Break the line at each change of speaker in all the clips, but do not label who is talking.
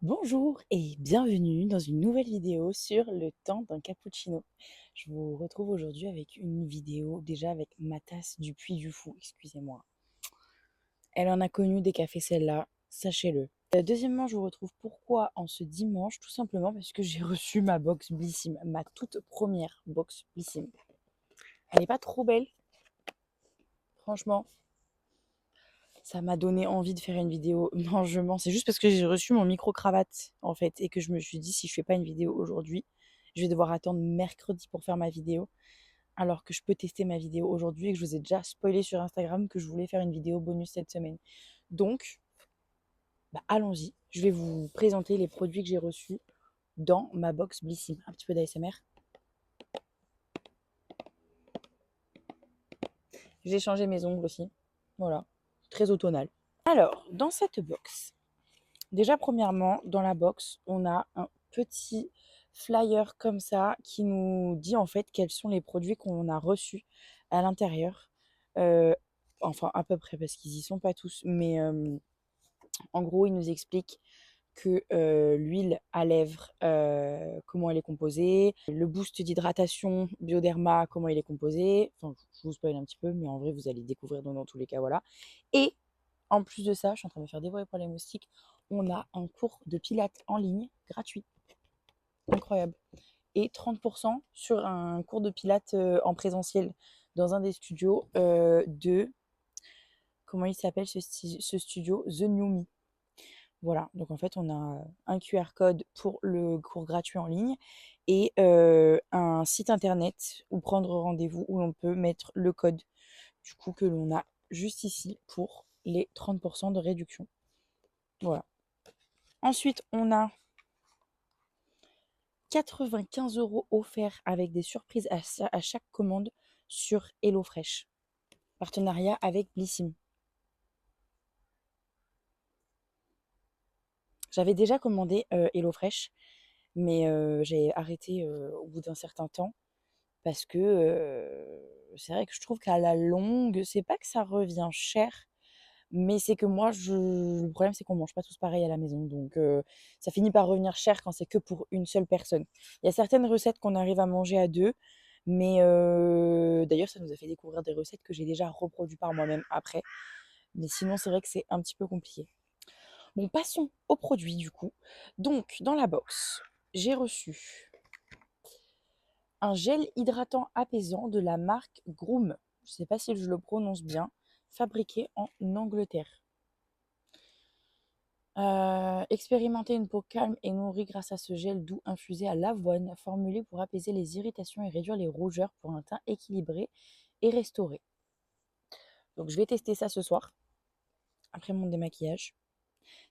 Bonjour et bienvenue dans une nouvelle vidéo sur le temps d'un cappuccino. Je vous retrouve aujourd'hui avec une vidéo déjà avec ma tasse du Puy du Fou, excusez-moi. Elle en a connu des cafés celle-là, sachez-le. Deuxièmement, je vous retrouve pourquoi en ce dimanche, tout simplement parce que j'ai reçu ma box Blissim, ma toute première box Blissim. Elle n'est pas trop belle, franchement. Ça m'a donné envie de faire une vidéo. Non, je mens. C'est juste parce que j'ai reçu mon micro-cravate, en fait, et que je me suis dit, si je fais pas une vidéo aujourd'hui, je vais devoir attendre mercredi pour faire ma vidéo, alors que je peux tester ma vidéo aujourd'hui et que je vous ai déjà spoilé sur Instagram que je voulais faire une vidéo bonus cette semaine. Donc, allons-y. Je vais vous présenter les produits que j'ai reçus dans ma box Blissim. Un petit peu d'ASMR. J'ai changé mes ongles aussi. Voilà. Très automnal. Alors, dans cette box, déjà, premièrement, dans la box, on a un petit flyer comme ça qui nous dit en fait quels sont les produits qu'on a reçus à l'intérieur. Euh, enfin, à peu près, parce qu'ils y sont pas tous. Mais en gros, il nous explique que l'huile à lèvres, comment elle est composée, le boost d'hydratation Bioderma, comment il est composé. Enfin, je vous spoil un petit peu, mais en vrai, vous allez découvrir dans tous les cas, voilà. Et en plus de ça, je suis en train de me faire dévorer par les moustiques, on a un cours de pilates en ligne gratuit. Incroyable. Et 30% sur un cours de pilates en présentiel dans un des studios de... Comment il s'appelle ce studio? The New Me. Voilà, donc en fait, on a un QR code pour le cours gratuit en ligne et un site internet où prendre rendez-vous où on peut mettre le code du coup que l'on a juste ici pour les 30% de réduction. Voilà. Ensuite, on a 95 € offerts avec des surprises à chaque commande sur HelloFresh. Partenariat avec Blissim. J'avais déjà commandé HelloFresh, mais j'ai arrêté au bout d'un certain temps parce que c'est vrai que je trouve qu'à la longue, c'est pas que ça revient cher, mais c'est que moi, le problème, c'est qu'on mange pas tous pareil à la maison. Donc, ça finit par revenir cher quand c'est que pour une seule personne. Il y a certaines recettes qu'on arrive à manger à deux, mais d'ailleurs, ça nous a fait découvrir des recettes que j'ai déjà reproduites par moi-même après. Mais sinon, c'est vrai que c'est un petit peu compliqué. Bon, passons aux produits du coup. Donc, dans la box, j'ai reçu un gel hydratant apaisant de la marque Groom. Je ne sais pas si je le prononce bien. Fabriqué en Angleterre. Expérimenter une peau calme et nourrie grâce à ce gel doux infusé à l'avoine, formulé pour apaiser les irritations et réduire les rougeurs pour un teint équilibré et restauré. Donc je vais tester ça ce soir, après mon démaquillage.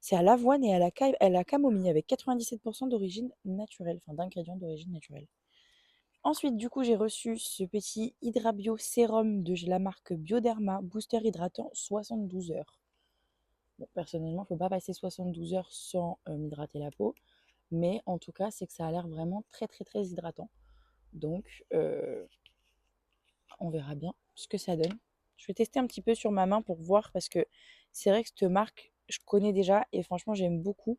C'est à l'avoine et à la camomille avec 97% d'origine naturelle, enfin d'ingrédients d'origine naturelle. Ensuite, du coup, j'ai reçu ce petit Hydrabio sérum de la marque Bioderma, booster hydratant 72 heures. Bon, personnellement, je ne peux pas passer 72 heures sans m'hydrater la peau. Mais en tout cas, c'est que ça a l'air vraiment très très très hydratant. Donc, on verra bien ce que ça donne. Je vais tester un petit peu sur ma main pour voir parce que c'est vrai que cette marque, je connais déjà et franchement, j'aime beaucoup.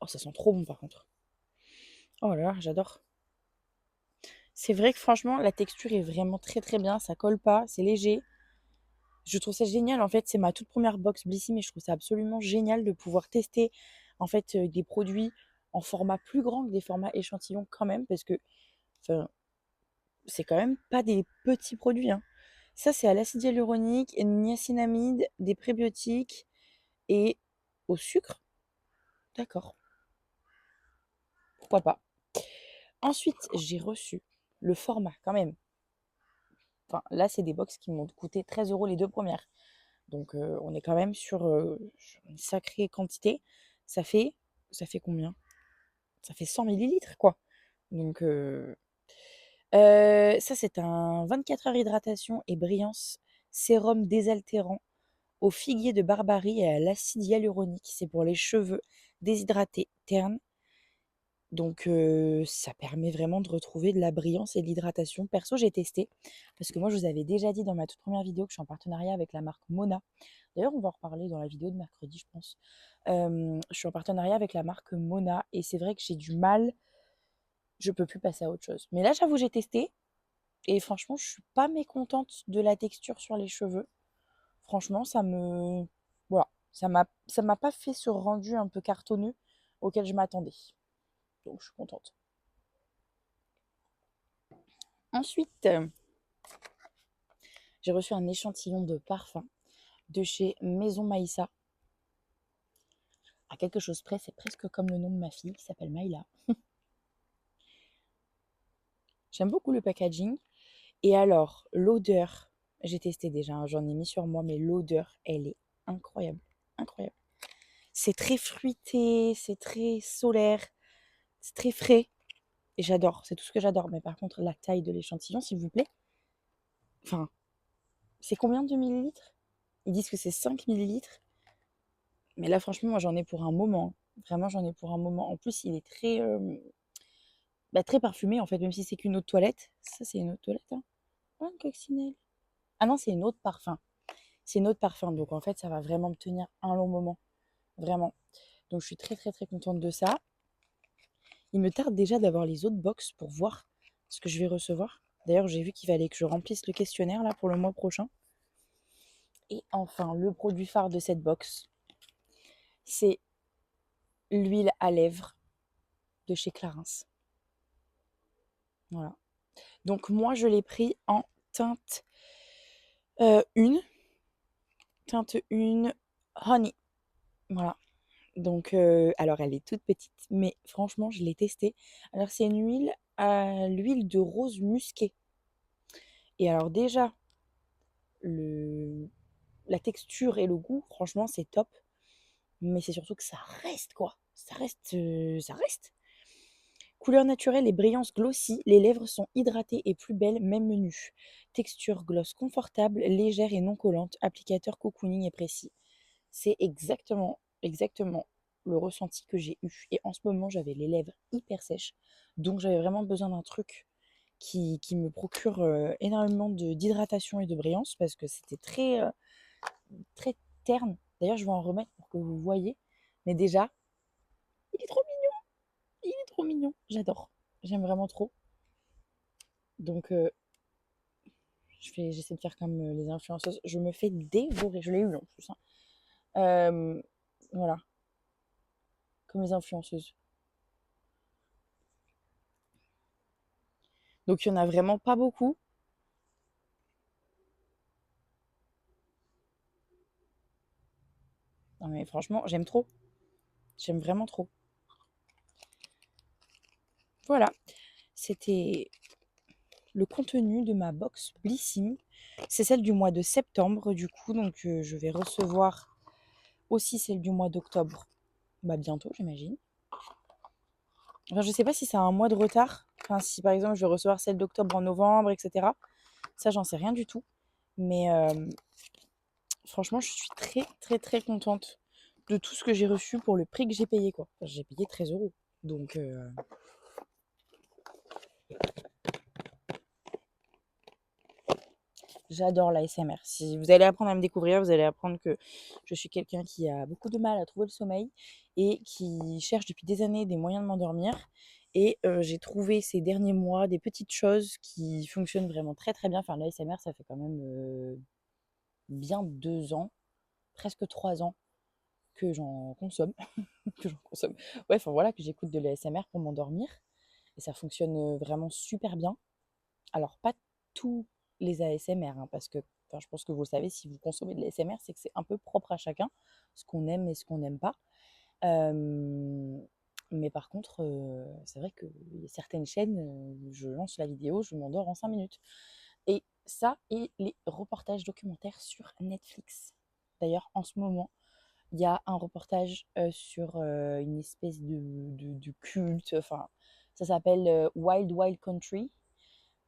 Oh, ça sent trop bon par contre. Oh là là, j'adore. C'est vrai que franchement, la texture est vraiment très très bien. Ça colle pas, c'est léger. Je trouve ça génial. En fait, c'est ma toute première box Blissy, mais je trouve ça absolument génial de pouvoir tester en fait des produits en format plus grand que des formats échantillons quand même, parce que enfin, c'est quand même pas des petits produits, hein. Ça, c'est à l'acide hyaluronique, niacinamide, des prébiotiques et au sucre. D'accord, pourquoi pas. Ensuite, j'ai reçu le format quand même. Enfin, là, c'est des box qui m'ont coûté 13 € les deux premières. Donc, on est quand même sur une sacrée quantité. Ça fait, ça fait combien? Ça fait 100 millilitres, quoi. Donc, ça, c'est un 24 heures hydratation et brillance sérum désaltérant au figuier de Barbarie et à l'acide hyaluronique. C'est pour les cheveux déshydratés, ternes. Donc ça permet vraiment de retrouver de la brillance et de l'hydratation. Perso, j'ai testé parce que moi, je vous avais déjà dit dans ma toute première vidéo que je suis en partenariat avec la marque Mona. D'ailleurs, on va en reparler dans la vidéo de mercredi, je pense. Je suis en partenariat avec la marque Mona et c'est vrai que j'ai du mal, je peux plus passer à autre chose. Mais là, j'avoue, j'ai testé et franchement, je suis pas mécontente de la texture sur les cheveux. Franchement, voilà, ça m'a pas fait ce rendu un peu cartonneux auquel je m'attendais. Donc, je suis contente. Ensuite, j'ai reçu un échantillon de parfum de chez Maison Maïssa. À quelque chose près, c'est presque comme le nom de ma fille qui s'appelle Maïla. J'aime beaucoup le packaging. Et alors, l'odeur, j'ai testé déjà, hein, j'en ai mis sur moi, mais l'odeur, elle est incroyable. Incroyable. C'est très fruité, c'est très solaire, c'est très frais. Et j'adore, c'est tout ce que j'adore. Mais par contre, la taille de l'échantillon, s'il vous plaît. Enfin, c'est combien de millilitres? Ils disent que c'est 5 millilitres. Mais là, franchement, moi, j'en ai pour un moment. Vraiment, j'en ai pour un moment. En plus, il est très parfumé, en fait, même si c'est qu'une eau de toilette. Ça, c'est une eau de toilette, hein. Ah, une coccinelle. Ah non, c'est une eau de parfum. C'est une eau de parfum. Donc, en fait, ça va vraiment me tenir un long moment. Vraiment. Donc, je suis très, très, très contente de ça. Il me tarde déjà d'avoir les autres box pour voir ce que je vais recevoir. D'ailleurs, j'ai vu qu'il fallait que je remplisse le questionnaire, là, pour le mois prochain. Et enfin, le produit phare de cette box, c'est l'huile à lèvres de chez Clarins. Voilà. Donc moi, je l'ai pris en teinte 1. Teinte 1 honey. Voilà. Donc, alors elle est toute petite, mais franchement, je l'ai testée. Alors, c'est une huile à l'huile de rose musquée. Et alors déjà, le... la texture et le goût, franchement, c'est top. Mais c'est surtout que ça reste, quoi. Ça reste, ça reste. Couleur naturelle et brillance glossy, les lèvres sont hydratées et plus belles, même nues. Texture gloss confortable, légère et non collante, applicateur cocooning et précis. C'est exactement le ressenti que j'ai eu. Et en ce moment, j'avais les lèvres hyper sèches. Donc j'avais vraiment besoin d'un truc qui me procure énormément d'hydratation et de brillance parce que c'était très terne. D'ailleurs, je vais en remettre pour que vous voyez. Mais déjà, il est trop mignon. Il est trop mignon. J'adore. J'aime vraiment trop. Donc, j'essaie de faire comme les influenceuses. Je me fais dévorer. Je l'ai eu en plus, hein. Voilà, comme les influenceuses. Donc, il n'y en a vraiment pas beaucoup. Non, mais franchement, j'aime trop. J'aime vraiment trop. Voilà, c'était le contenu de ma box Blissim. C'est celle du mois de septembre, du coup. Donc, je vais recevoir aussi celle du mois d'octobre. Bah, bientôt, j'imagine. Enfin, je sais pas si c'est un mois de retard. Enfin, si par exemple, je vais recevoir celle d'octobre en novembre, etc. Ça, j'en sais rien du tout. Mais franchement, je suis très, très, très contente de tout ce que j'ai reçu pour le prix que j'ai payé, quoi. Enfin, j'ai payé 13 euros. Donc, j'adore l'ASMR. Si vous allez apprendre à me découvrir, vous allez apprendre que je suis quelqu'un qui a beaucoup de mal à trouver le sommeil et qui cherche depuis des années des moyens de m'endormir. Et j'ai trouvé ces derniers mois des petites choses qui fonctionnent vraiment très très bien. Enfin, l'ASMR, ça fait quand même bien 2 ans, presque 3 ans que j'en consomme. que j'en consomme. Ouais, enfin voilà, que j'écoute de l'ASMR pour m'endormir. Et ça fonctionne vraiment super bien. Alors, pas tous les ASMR, hein, parce que enfin, je pense que vous le savez, si vous consommez de l'ASMR, c'est que c'est un peu propre à chacun, ce qu'on aime et ce qu'on n'aime pas. Mais par contre, c'est vrai qu'il y a certaines chaînes, je lance la vidéo, je m'endors en 5 minutes. Et ça, et les reportages documentaires sur Netflix. D'ailleurs, en ce moment, il y a un reportage sur une espèce de culte, enfin, ça s'appelle Wild Wild Country.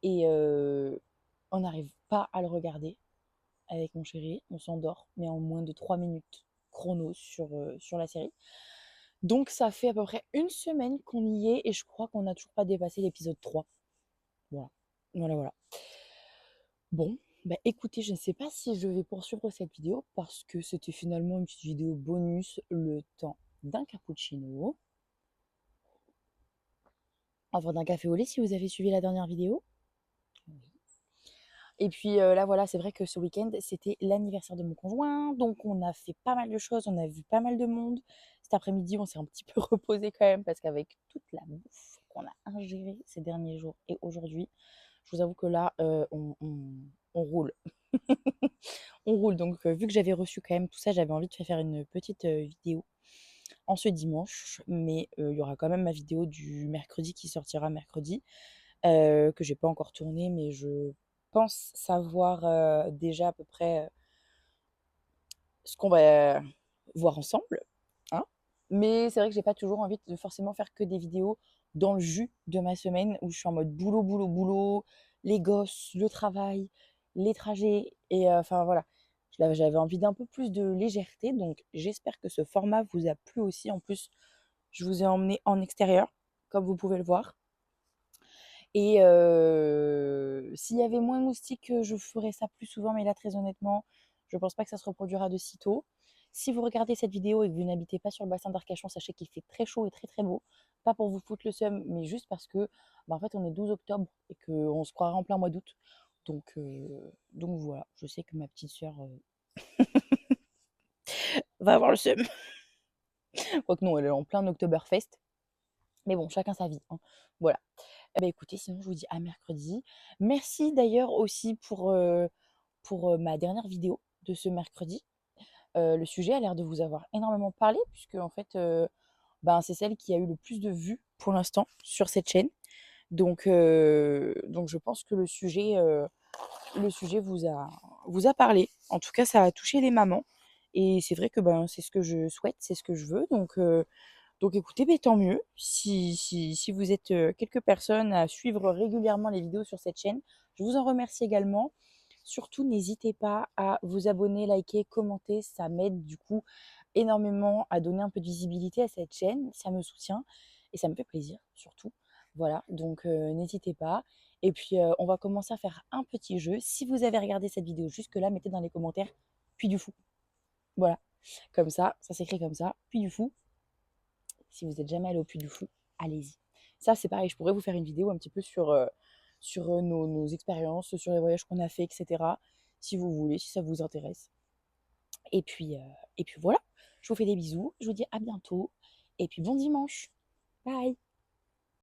Et on n'arrive pas à le regarder avec mon chéri. On s'endort, mais en moins de 3 minutes chrono sur la série. Donc ça fait à peu près une semaine qu'on y est et je crois qu'on n'a toujours pas dépassé l'épisode 3. Voilà. Voilà, voilà. Bon, bah écoutez, je ne sais pas si je vais poursuivre cette vidéo parce que c'était finalement une petite vidéo bonus, le temps d'un cappuccino. Enfin, d'un café au lait si vous avez suivi la dernière vidéo. Oui. Et puis là, voilà, c'est vrai que ce week-end, c'était l'anniversaire de mon conjoint. Donc, on a fait pas mal de choses, on a vu pas mal de monde. Cet après-midi, on s'est un petit peu reposé quand même parce qu'avec toute la bouffe qu'on a ingérée ces derniers jours et aujourd'hui, je vous avoue que là, on roule. On roule. Donc, vu que j'avais reçu quand même tout ça, j'avais envie de faire une petite vidéo en ce dimanche. Mais il y aura quand même ma vidéo du mercredi qui sortira mercredi, que j'ai pas encore tournée, mais je pense savoir déjà à peu près ce qu'on va voir ensemble, hein. Mais c'est vrai que j'ai pas toujours envie de forcément faire que des vidéos dans le jus de ma semaine où je suis en mode boulot, boulot, boulot, les gosses, le travail, les trajets. Et enfin voilà, j'avais envie d'un peu plus de légèreté. Donc j'espère que ce format vous a plu aussi. En plus, je vous ai emmené en extérieur, comme vous pouvez le voir. Et s'il y avait moins de moustiques, je ferais ça plus souvent, mais là, très honnêtement, je pense pas que ça se reproduira de sitôt. Si vous regardez cette vidéo et que vous n'habitez pas sur le bassin d'Arcachon, sachez qu'il fait très chaud et très très beau. Pas pour vous foutre le seum, mais juste parce que, bah, en fait, on est 12 octobre et qu'on se croirait en plein mois d'août. Donc voilà, je sais que ma petite sœur va avoir le seum. Quoique non, elle est en plein Oktoberfest. Mais bon, chacun sa vie, hein. Voilà. Eh ben, écoutez, sinon, je vous dis à mercredi. Merci d'ailleurs aussi pour ma dernière vidéo de ce mercredi. Le sujet a l'air de vous avoir énormément parlé, puisque en fait, ben, c'est celle qui a eu le plus de vues pour l'instant sur cette chaîne. Donc je pense que le sujet vous a parlé. En tout cas, ça a touché les mamans. Et c'est vrai que ben, c'est ce que je souhaite, c'est ce que je veux. Donc écoutez, beh, tant mieux. Si vous êtes quelques personnes à suivre régulièrement les vidéos sur cette chaîne, je vous en remercie également. Surtout, n'hésitez pas à vous abonner, liker, commenter. Ça m'aide du coup énormément à donner un peu de visibilité à cette chaîne. Ça me soutient et ça me fait plaisir surtout. Voilà, donc n'hésitez pas. Et puis, on va commencer à faire un petit jeu. Si vous avez regardé cette vidéo jusque-là, mettez dans les commentaires puis du fou. Voilà, comme ça s'écrit comme ça, puis du fou. Si vous êtes jamais allé au Puy du Fou, allez-y. Ça, c'est pareil, je pourrais vous faire une vidéo un petit peu sur nos expériences, sur les voyages qu'on a fait, etc. Si vous voulez, si ça vous intéresse. Et puis voilà, je vous fais des bisous, je vous dis à bientôt, et puis bon dimanche. Bye.